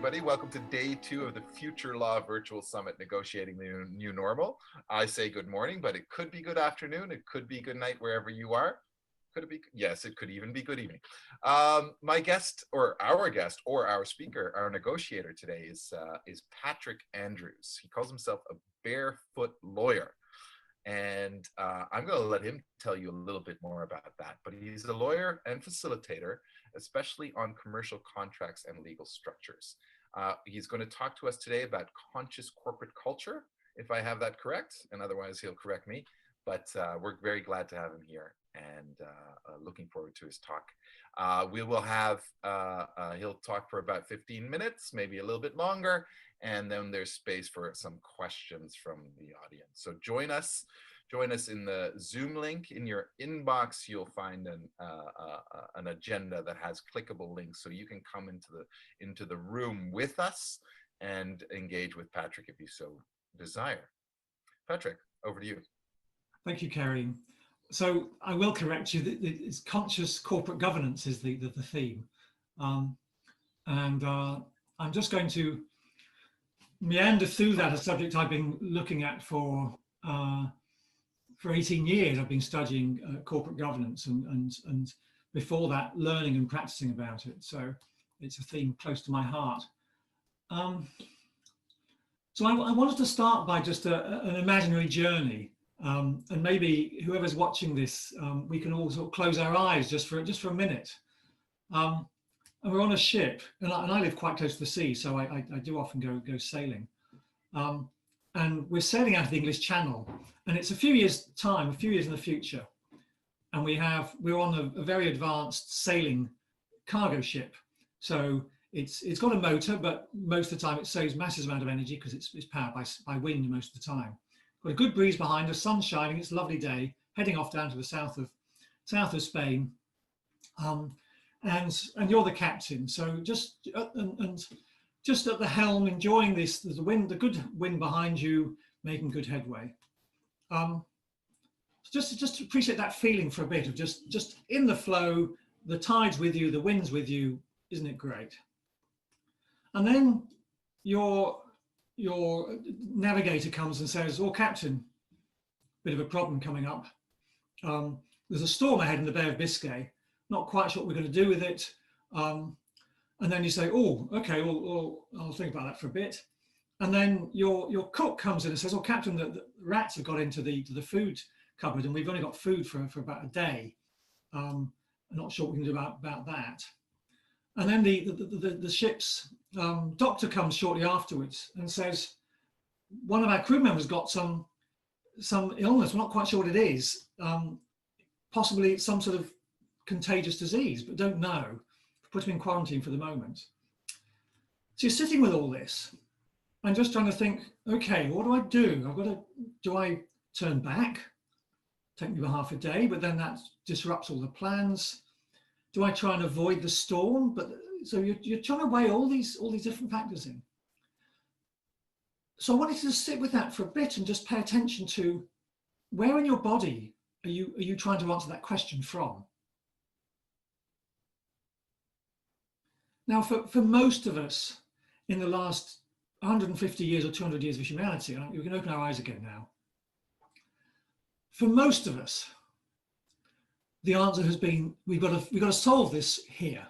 everybody. Welcome to day 2 of the Future Law Virtual Summit, Negotiating the New Normal. I say good morning, but it could be good afternoon. It could be good night wherever you are. Could it be? Yes, it could even be good evening. My guest, or our speaker, our negotiator today is Patrick Andrews. He calls himself a barefoot lawyer. And I'm going to let him tell you a little bit more about that. But he's a lawyer and facilitator, especially on commercial contracts and legal structures. He's going to talk to us today about conscious corporate culture, if I have that correct, and otherwise he'll correct me. But we're very glad to have him here and looking forward to his talk. We will have, he'll talk for about 15 minutes, maybe a little bit longer, and then there's space for some questions from the audience. So join us in the Zoom link. In your inbox, you'll find an agenda that has clickable links, so you can come into the room with us and engage with Patrick if you so desire. Patrick, over to you. Thank you, Karim. So I will correct you, it's conscious corporate governance is the theme. I'm just going to meander through that, a subject I've been looking at for 18 years. I've been studying corporate governance and before that learning and practicing about it. So it's a theme close to my heart. So I wanted to start by just an imaginary journey. And maybe whoever's watching this, we can all sort of close our eyes just for a minute. And we're on a ship, and I live quite close to the sea, so I do often go sailing. And we're sailing out of the English Channel, and it's a few years in the future. And we're on a very advanced sailing cargo ship. So it's got a motor, but most of the time it saves massive amount of energy because it's powered by wind most of the time. Got a good breeze behind us, sun shining, it's a lovely day, heading off down to the south of Spain. And you're the captain, so just at the helm, enjoying this. There's the good wind behind you, making good headway. Just appreciate that feeling for a bit of just in the flow, the tide's with you, the wind's with you. Isn't it great? And then your navigator comes and says, "Oh, Captain, bit of a problem coming up. There's a storm ahead in the Bay of Biscay. Not quite sure what we're going to do with it." And then you say, "Oh, okay, well, I'll think about that for a bit." And then your cook comes in and says, "Oh, Captain, the rats have got into the food cupboard and we've only got food for about a day. I'm not sure what we can do about that." And then the ship's doctor comes shortly afterwards and says, "One of our crew members got some illness. We're not quite sure what it is. Possibly it's some sort of contagious disease, but don't know. Put him in quarantine for the moment." So you're sitting with all this and just trying to think, okay, what do I do? Do I turn back? Take me about half a day, but then that disrupts all the plans. Do I try and avoid the storm? But so you're trying to weigh all these different factors in. So I wanted to sit with that for a bit and just pay attention to where in your body are you trying to answer that question from? Now, for most of us in the last 150 years or 200 years of humanity, and we can open our eyes again now. For most of us, the answer has been, we've got to solve this here,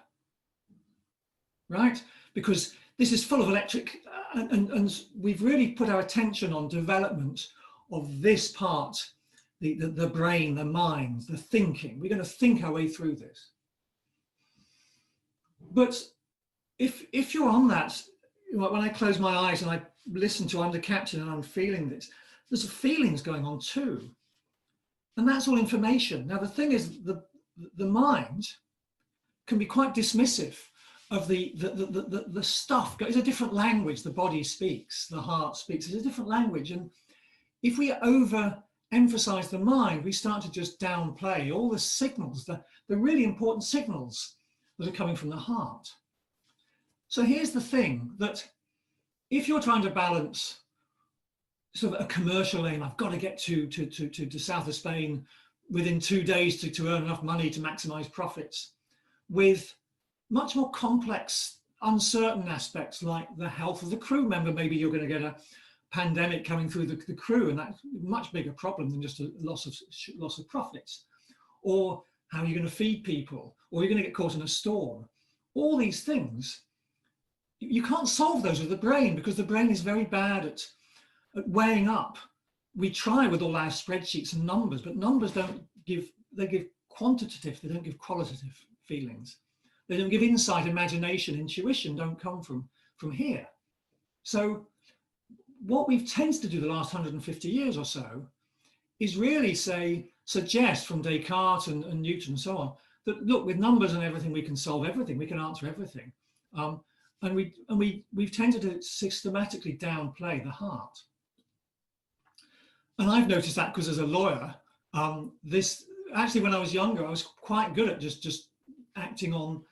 right? Because this is full of electric, and we've really put our attention on development of this part, the brain, the mind, the thinking. We're going to think our way through this. But if you're on that, when I close my eyes and I listen to I'm the captain and I'm feeling this, there's feelings going on too. And that's all information. Now, the thing is, the mind can be quite dismissive of the stuff. It's a different language. The body speaks, the heart speaks. It's a different language. And if we overemphasize the mind, we start to just downplay all the signals, the really important signals that are coming from the heart. So here's the thing, that if you're trying to balance sort of a commercial aim, I've got to get to south of Spain within 2 days to earn enough money to maximize profits, with much more complex uncertain aspects like the health of the crew member. Maybe you're going to get a pandemic coming through the crew, and that's a much bigger problem than just a loss of profits. Or how you're going to feed people, or you're going to get caught in a storm. All these things, you can't solve those with the brain, because the brain is very bad at weighing up. We try with all our spreadsheets and numbers, but numbers don't give, they give quantitative, they don't give qualitative feelings. They don't give insight, imagination, intuition don't come from here. So what we've tended to do the last 150 years or so is really suggest from Descartes and Newton and so on, that look, with numbers and everything, we can solve everything, we can answer everything. And we've tended to systematically downplay the heart. And I've noticed that because as a lawyer, actually when I was younger, I was quite good at just acting on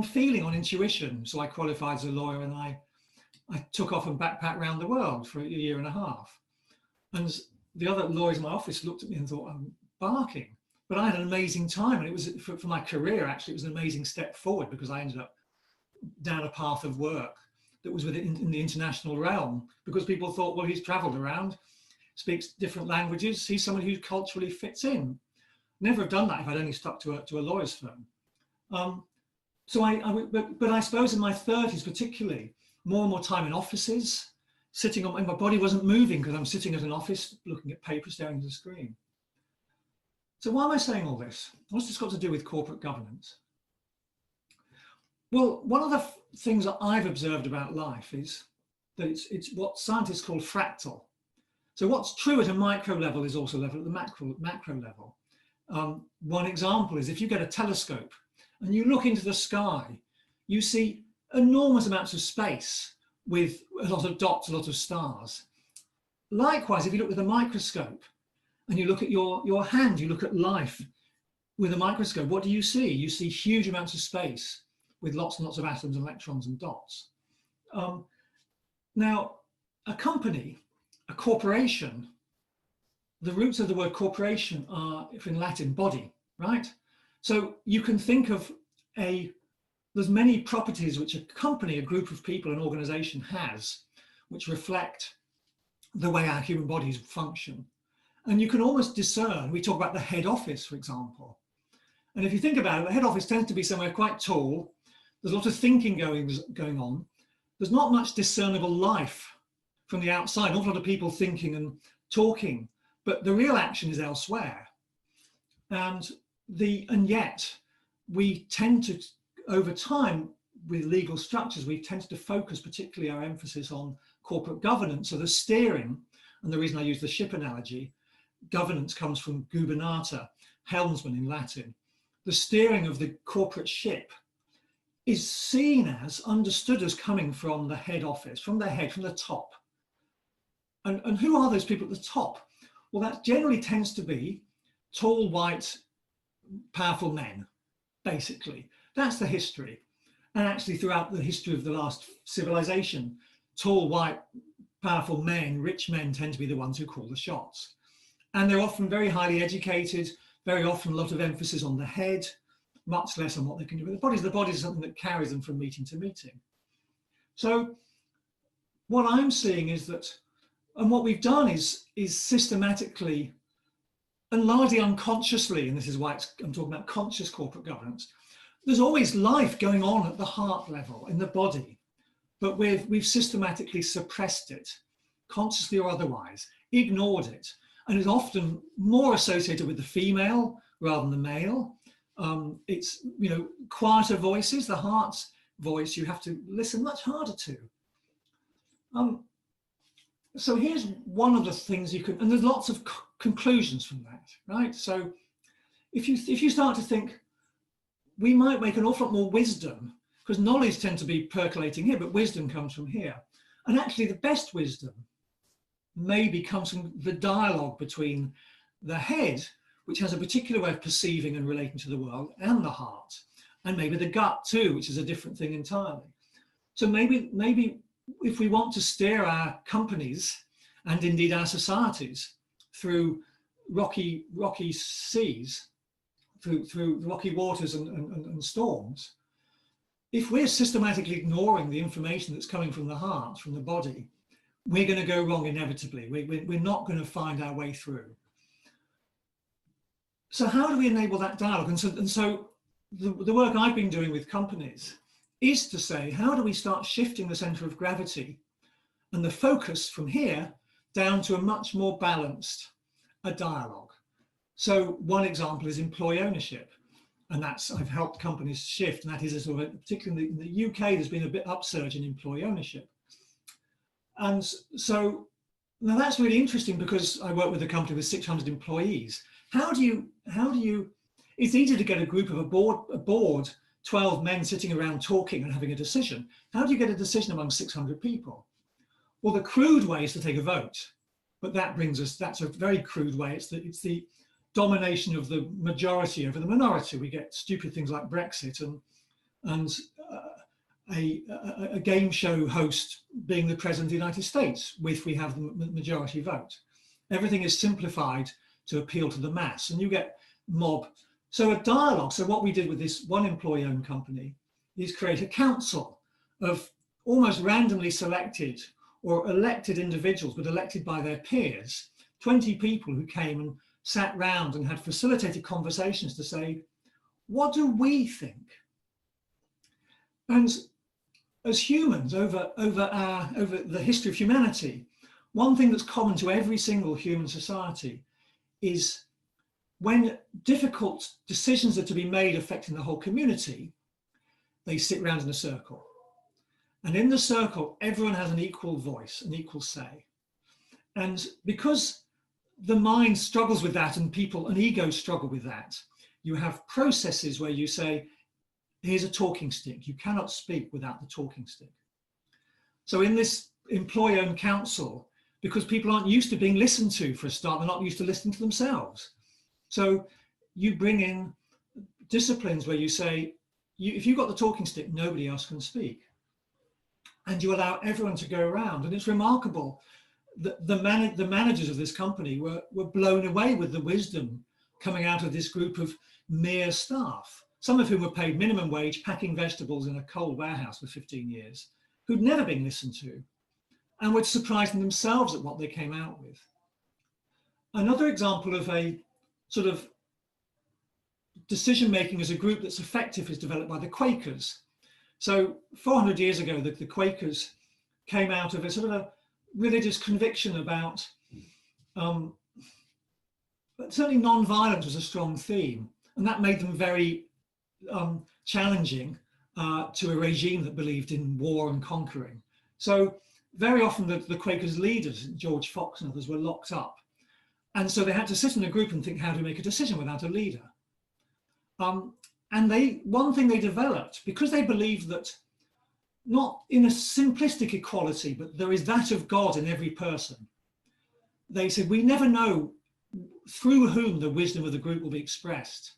feeling, on intuition. So I qualified as a lawyer, and I took off and backpacked around the world for a year and a half. And the other lawyers in my office looked at me and thought, I'm barking. But I had an amazing time, and it was for my career, actually, it was an amazing step forward, because I ended up down a path of work that was in the international realm, because people thought, well, he's traveled around, speaks different languages, he's someone who culturally fits in. Never have done that if I'd only stuck to a lawyer's firm. But I suppose in my 30s particularly, more and more time in offices, sitting on, my body wasn't moving because I'm sitting at an office looking at paper, staring at the screen. So why am I saying all this? What's this got to do with corporate governance? Well, one of the things that I've observed about life is that it's what scientists call fractal. So what's true at a micro level is also level at the macro level. One example is if you get a telescope and you look into the sky, you see enormous amounts of space with a lot of dots, a lot of stars. Likewise, if you look with a microscope and you look at your hand, you look at life with a microscope, what do you see? You see huge amounts of space with lots and lots of atoms and electrons and dots. Now, a company, a corporation, the roots of the word corporation are, if in Latin, body, right? So you can think of there's many properties which a company, a group of people, an organization has, which reflect the way our human bodies function. And you can almost discern, we talk about the head office, for example. And if you think about it, the head office tends to be somewhere quite tall. There's a lot of thinking going on. There's not much discernible life from the outside, an awful lot of people thinking and talking, but the real action is elsewhere. And yet we tend to, over time, with legal structures, we've tended to focus particularly our emphasis on corporate governance. So the steering, and the reason I use the ship analogy, governance comes from gubernata, helmsman in Latin. The steering of the corporate ship is seen as, understood as coming from the head office, from the head, from the top. And who are those people at the top? Well, that generally tends to be tall, white, powerful men, basically. That's the history. And actually throughout the history of the last civilization, tall, white, powerful men, rich men tend to be the ones who call the shots. And they're often very highly educated, very often a lot of emphasis on the head, much less on what they can do with the bodies. The body is something that carries them from meeting to meeting. So what I'm seeing is that, and what we've done is systematically and largely unconsciously, and this is why I'm talking about conscious corporate governance, there's always life going on at the heart level in the body, but we've systematically suppressed it, consciously or otherwise, ignored it, and is often more associated with the female rather than the male. It's, quieter voices, the heart's voice, you have to listen much harder to. So here's one of the things you can, and there's lots of conclusions from that, right? So if you start to think, we might make an awful lot more wisdom, because knowledge tends to be percolating here, but wisdom comes from here. And actually the best wisdom maybe comes from the dialogue between the head, which has a particular way of perceiving and relating to the world, and the heart, and maybe the gut too, which is a different thing entirely. So maybe if we want to steer our companies and indeed our societies through rocky seas, through rocky waters and storms, if we're systematically ignoring the information that's coming from the heart, from the body, we're going to go wrong inevitably. We're not going to find our way through. So how do we enable that dialogue? And so the work I've been doing with companies is to say, how do we start shifting the center of gravity and the focus from here down to a much more balanced dialogue? So one example is employee ownership. And that's, I've helped companies shift, and that is a sort of, particularly in the UK, there's been a bit upsurge in employee ownership. And so now that's really interesting because I work with a company with 600 employees. How do you, it's easy to get a group of a board, 12 men sitting around talking and having a decision. How do you get a decision among 600 people? Well, the crude way is to take a vote, but that brings us, that's a very crude way. It's the domination of the majority over the minority. We get stupid things like Brexit and a game show host being the president of the United States if we have the majority vote. Everything is simplified to appeal to the mass, and you get mob. So a dialogue, so what we did with this one employee-owned company is create a council of almost randomly selected or elected individuals, but elected by their peers, 20 people who came and sat round and had facilitated conversations to say, what do we think? And as humans, over the history of humanity, one thing that's common to every single human society is when difficult decisions are to be made affecting the whole community, they sit around in a circle. And in the circle, everyone has an equal voice, an equal say. And because the mind struggles with that, and people and egos struggle with that, you have processes where you say, here's a talking stick. You cannot speak without the talking stick. So in this employee-owned council, because people aren't used to being listened to for a start, they're not used to listening to themselves. So you bring in disciplines where you say, if you've got the talking stick, nobody else can speak. And you allow everyone to go around. And it's remarkable. The managers of this company were blown away with the wisdom coming out of this group of mere staff, some of whom were paid minimum wage, packing vegetables in a cold warehouse for 15 years, who'd never been listened to, and were surprising themselves at what they came out with. Another example of a sort of decision-making as a group that's effective is developed by the Quakers. So 400 years ago, the Quakers came out of a sort of a religious conviction about, certainly non-violence was a strong theme, and that made them very challenging to a regime that believed in war and conquering. So very often the Quakers' leaders, George Fox and others, were locked up. And so they had to sit in a group and think how to make a decision without a leader. And one thing they developed, because they believed that not in a simplistic equality, but there is that of God in every person. They said, we never know through whom the wisdom of the group will be expressed.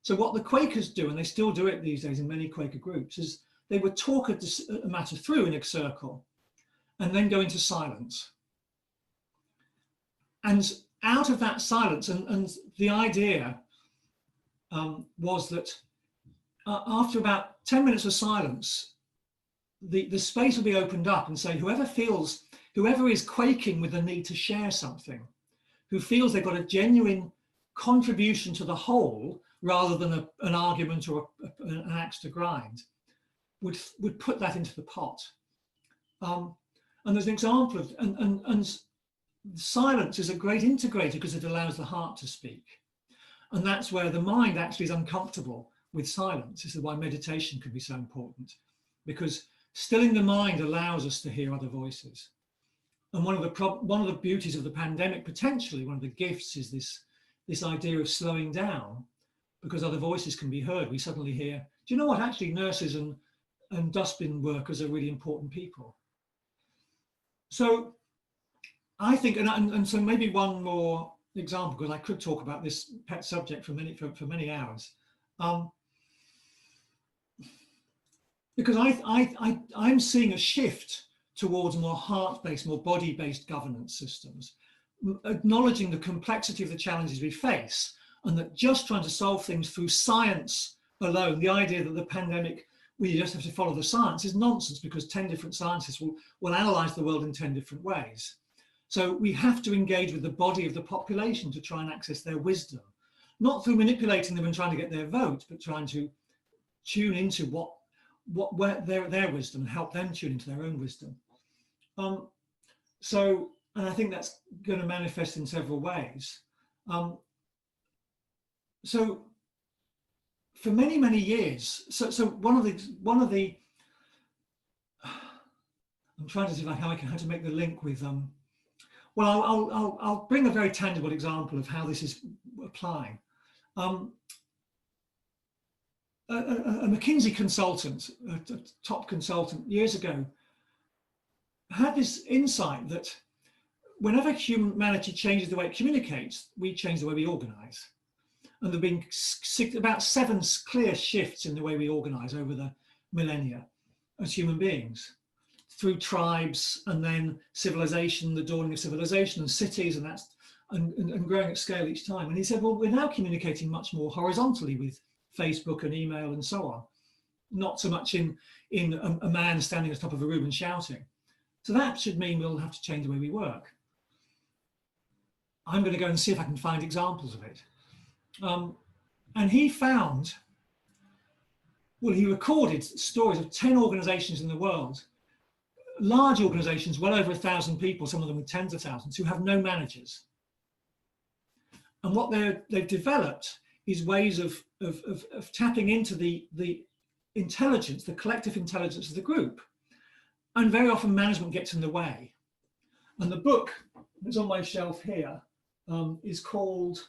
So what the Quakers do, and they still do it these days in many Quaker groups, is they would talk a matter through in a circle and then go into silence. And out of that silence, and the idea was that after about 10 minutes of silence, the space will be opened up and say, whoever is quaking with the need to share something, who feels they've got a genuine contribution to the whole rather than an argument or an axe to grind, would put that into the pot. And there's an example of, and silence is a great integrator because it allows the heart to speak. And that's where the mind actually is uncomfortable with silence. This is why meditation can be so important, because stilling the mind allows us to hear other voices. And one of the beauties of the pandemic, potentially one of the gifts, is this idea of slowing down, because other voices can be heard. We suddenly hear, do you know what, actually nurses and dustbin workers are really important people. So I think, and so maybe one more example, because I could talk about this pet subject for many hours. Because I'm seeing a shift towards more heart-based, more body-based governance systems, acknowledging the complexity of the challenges we face, and that just trying to solve things through science alone, the idea that the pandemic we just have to follow the science is nonsense, because 10 different scientists will analyze the world in 10 different ways. So we have to engage with the body of the population to try and access their wisdom, not through manipulating them and trying to get their vote, but trying to tune into where their wisdom, and help them tune into their own wisdom. And I think that's going to manifest in several ways. So for many, many years, so one of the I'm trying to see how to make the link with well, I'll bring a very tangible example of how this is applying. A McKinsey consultant, a top consultant years ago, had this insight that whenever humanity changes the way it communicates, we change the way we organize. And there have been about 7 clear shifts in the way we organize over the millennia as human beings, through tribes, and then civilization, the dawning of civilization, and cities, and growing at scale each time. And he said, well, we're now communicating much more horizontally with Facebook and email and so on, not so much in a man standing at the top of a room and shouting. So that should mean we'll have to change the way we work. I'm going to go and see if I can find examples of it. And he found, well, he recorded stories of 10 organizations in the world, large organizations, well over 1,000 people, some of them with tens of thousands, who have no managers. And what they've developed is ways of tapping into the intelligence, the collective intelligence of the group. And very often management gets in the way. And the book that's on my shelf here is called,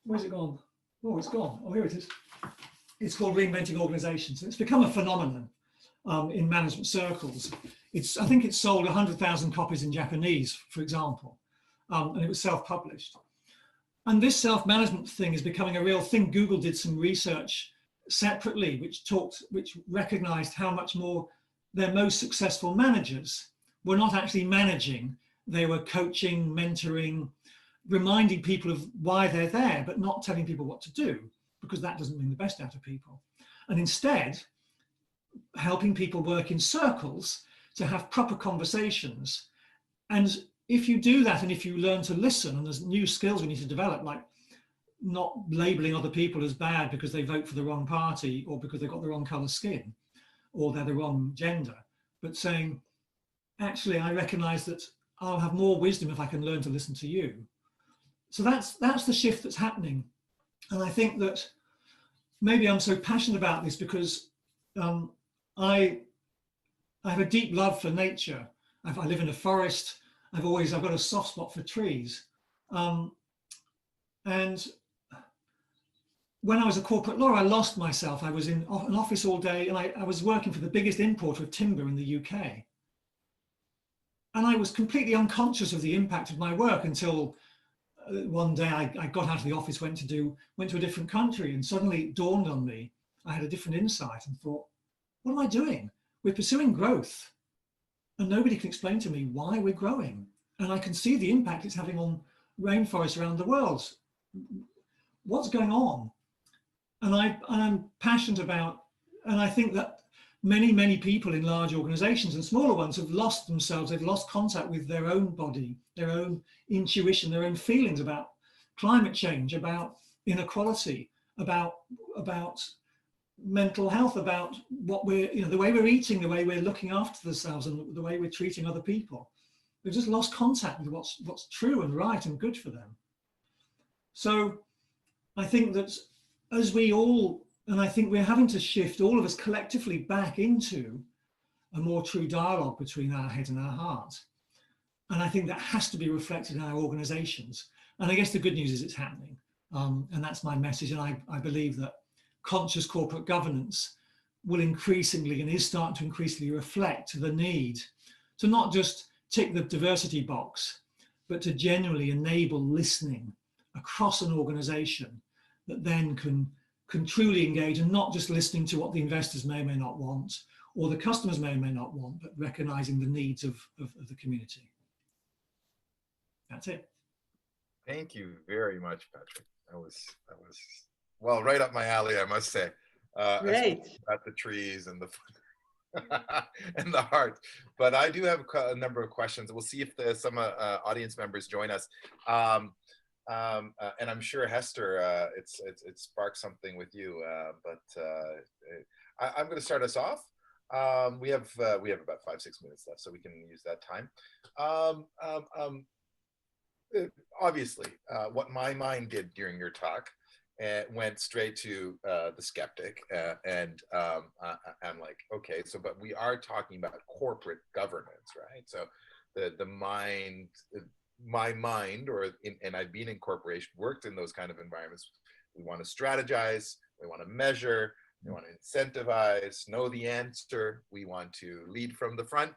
where's it gone? Oh, it's gone. Oh, here it is. It's called Reinventing Organizations. It's become a phenomenon in management circles. I think it's sold 100,000 copies in Japanese, for example, and it was self-published. And this self-management thing is becoming a real thing. Google did some research separately, which recognized how much more their most successful managers were not actually managing. They were coaching, mentoring, reminding people of why they're there, but not telling people what to do, because that doesn't bring the best out of people. And instead, helping people work in circles to have proper conversations. And if you do that, and if you learn to listen, and there's new skills we need to develop, like not labeling other people as bad because they vote for the wrong party, or because they've got the wrong color skin, or they're the wrong gender, but saying, actually, I recognize that I'll have more wisdom if I can learn to listen to you. So that's the shift that's happening. And I think that maybe I'm so passionate about this because I have a deep love for nature. I live in a forest. I've got a soft spot for trees. And when I was a corporate lawyer, I lost myself. I was in an office all day, and I was working for the biggest importer of timber in the UK. And I was completely unconscious of the impact of my work until one day I got out of the office, went to a different country, and suddenly it dawned on me. I had a different insight and thought, what am I doing? We're pursuing growth, and nobody can explain to me why we're growing. And I can see the impact it's having on rainforests around the world. What's going on? And I'm passionate about, and I think that many, many people in large organizations and smaller ones have lost themselves. They've lost contact with their own body, their own intuition, their own feelings about climate change, about inequality, about mental health, about what the way we're eating, the way we're looking after ourselves, and the way we're treating other people. They've just lost contact with what's true and right and good for them. So I think that as we all, and I think we're having to shift all of us collectively back into a more true dialogue between our head and our heart. And I think that has to be reflected in our organizations. And I guess the good news is it's happening. And that's my message. And I believe that conscious corporate governance will increasingly, and is starting to increasingly, reflect the need to not just tick the diversity box, but to genuinely enable listening across an organization that then can truly engage, and not just listening to what the investors may or may not want, or the customers may or may not want, but recognizing the needs of the community. That's it. Thank you very much, Patrick. That was well right up my alley, I must say. Great. At the trees and the and the heart. But I do have a number of questions. We'll see if some audience members join us. And I'm sure Hester, it sparked something with you. I'm going to start us off. We have about 5-6 minutes left, so we can use that time. Obviously, what my mind did during your talk went straight to the skeptic, and I'm like, okay, so but we are talking about corporate governance, right? So the mind, my mind, and I've been in corporation, worked in those kind of environments. We want to strategize, we want to measure, we want to incentivize, know the answer, we want to lead from the front.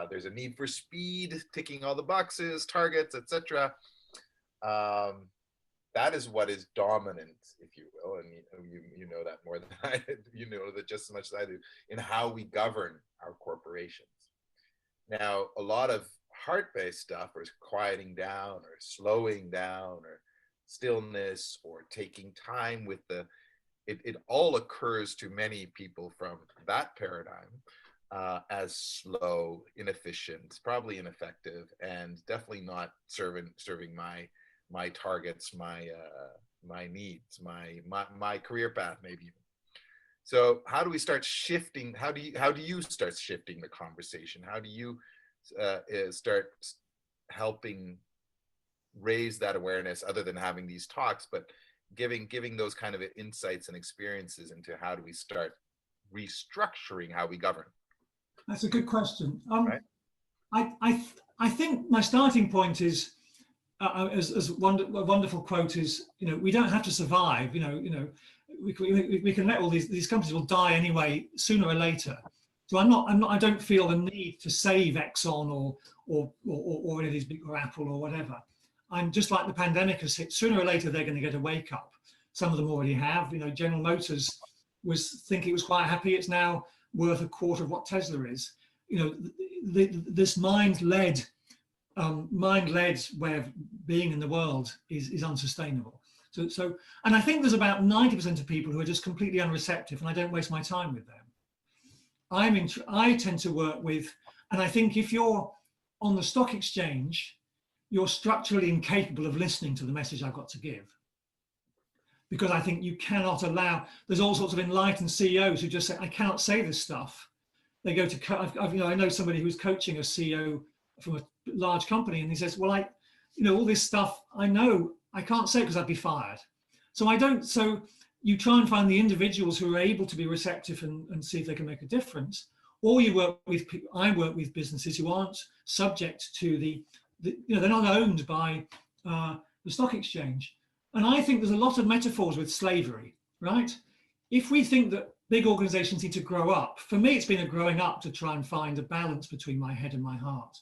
There's a need for speed, ticking all the boxes, targets, etc. That is what is dominant, if you will, and you know that more than I do, you know that just as much as I do, in how we govern our corporations. Now, a lot of heart-based stuff, or quieting down, or slowing down, or stillness, or taking time with it all occurs to many people from that paradigm as slow, inefficient, probably ineffective, and definitely not serving my targets, my needs, my career path, maybe even. So how do we start shifting? How do you start shifting the conversation? How do you start helping raise that awareness, other than having these talks, but giving those kind of insights and experiences into how do we start restructuring how we govern? That's a good question. Right? I think my starting point is, as a wonderful quote is, we don't have to survive. We can let all these companies will die anyway, sooner or later. So I don't feel the need to save Exxon or any of these big, or Apple or whatever. I'm just like the pandemic has hit. Sooner or later, they're going to get a wake up. Some of them already have. General Motors was thinking it was quite happy. It's now worth a quarter of what Tesla is. This mind-led way of being in the world is unsustainable. So, and I think there's about 90% of people who are just completely unreceptive, and I don't waste my time with them. I tend to work with, and I think if you're on the stock exchange, you're structurally incapable of listening to the message I've got to give. Because I think you cannot allow, there's all sorts of enlightened CEOs who just say, I cannot say this stuff. They go to, I know somebody who's coaching a CEO from a large company, and he says, well, all this stuff, I know I can't say because I'd be fired. So you try and find the individuals who are able to be receptive and see if they can make a difference. Or I work with businesses who aren't subject to they're not owned by the stock exchange. And I think there's a lot of metaphors with slavery, right? If we think that big organizations need to grow up, for me, it's been a growing up to try and find a balance between my head and my heart.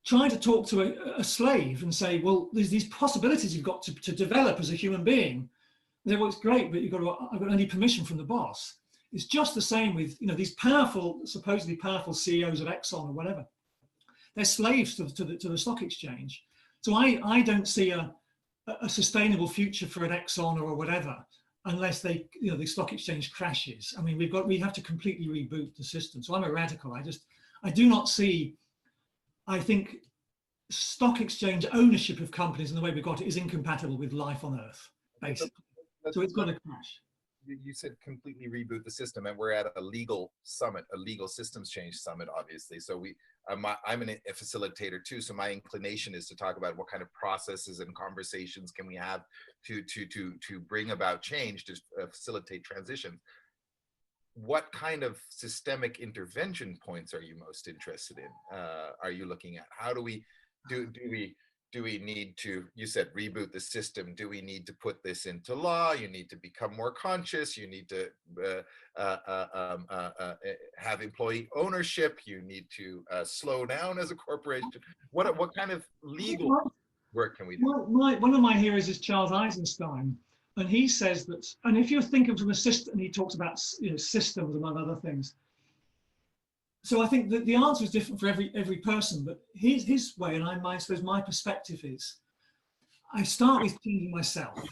Trying to talk to a slave and say, well, there's these possibilities you've got to develop as a human being. They say, well, it's great, but I've got only permission from the boss. It's just the same with these supposedly powerful CEOs of Exxon or whatever. They're slaves to the stock exchange. So I don't see a sustainable future for an Exxon or whatever unless the stock exchange crashes. I mean, we have to completely reboot the system. So I'm a radical. I do not see. I think stock exchange ownership of companies and the way we've got it is incompatible with life on Earth, basically. So it's got to crash. You said completely reboot the system, and we're at a legal summit, a legal systems change summit, obviously. So I'm a facilitator too. So my inclination is to talk about what kind of processes and conversations can we have to bring about change, to facilitate transition. What kind of systemic intervention points are you most interested in? Are you looking at? How do we do we need to, you said reboot the system, do we need to put this into law? You need to become more conscious, you need to have employee ownership, you need to slow down as a corporation. What kind of legal work can we do? One of my heroes is Charles Eisenstein, and he says that, and if you're thinking from a system, and he talks about systems among other things. So I think that the answer is different for every person, but his way, and I suppose my perspective is, I start with changing myself.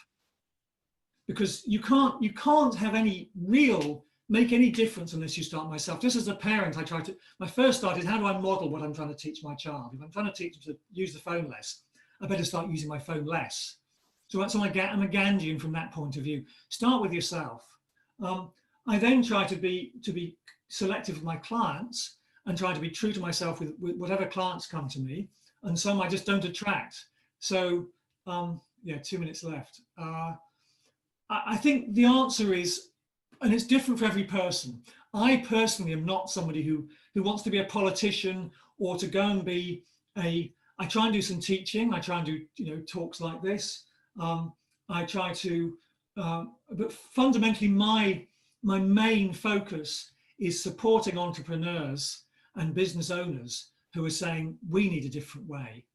because you can't have any real, make any difference unless you start myself. Just as a parent, my first start is, how do I model what I'm trying to teach my child? If I'm trying to teach them to use the phone less, I better start using my phone less. So I'm a Gandhian from that point of view. Start with yourself. I then try to be selective with my clients and try to be true to myself with whatever clients come to me. And some I just don't attract. So yeah, 2 minutes left. I think the answer is, and it's different for every person. I personally am not somebody who wants to be a politician or to go and be I try and do some teaching. I try and do talks like this. I try to, but fundamentally my main focus is supporting entrepreneurs and business owners who are saying we need a different way,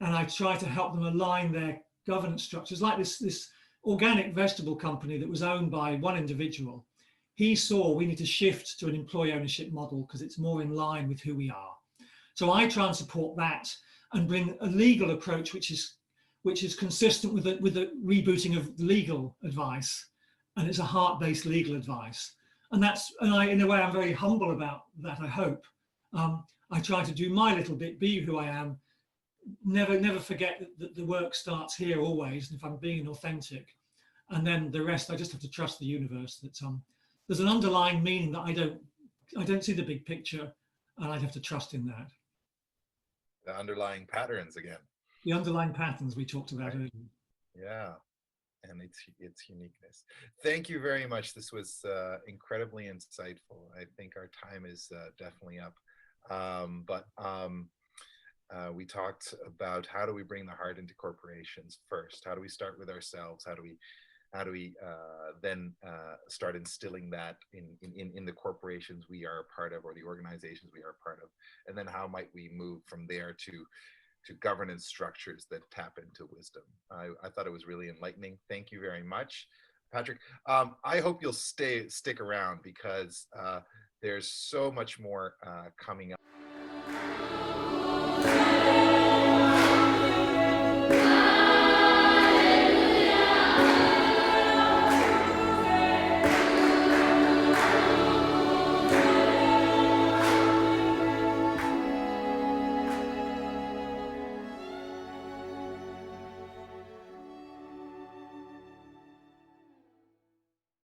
and I try to help them align their governance structures. Like this organic vegetable company that was owned by one individual. He saw we need to shift to an employee ownership model because it's more in line with who we are. So I try and support that and bring a legal approach which is consistent with the rebooting of legal advice, and it's a heart-based legal advice. And in a way, I'm very humble about that. I hope I try to do my little bit, be who I am. Never forget that the work starts here always. And if I'm being authentic, and then the rest, I just have to trust the universe that there's an underlying meaning that I don't see the big picture, and I'd have to trust in that. The underlying patterns again. The underlying patterns we talked about earlier. Yeah, and its uniqueness. Thank you very much. This was incredibly insightful. I think our time is definitely up. We talked about how do we bring the heart into corporations first? How do we start with ourselves? How do we then start instilling that in the corporations we are a part of, or the organizations we are a part of? And then how might we move from there to governance structures that tap into wisdom? I thought it was really enlightening. Thank you very much, Patrick. I hope you'll stick around because there's so much more coming up.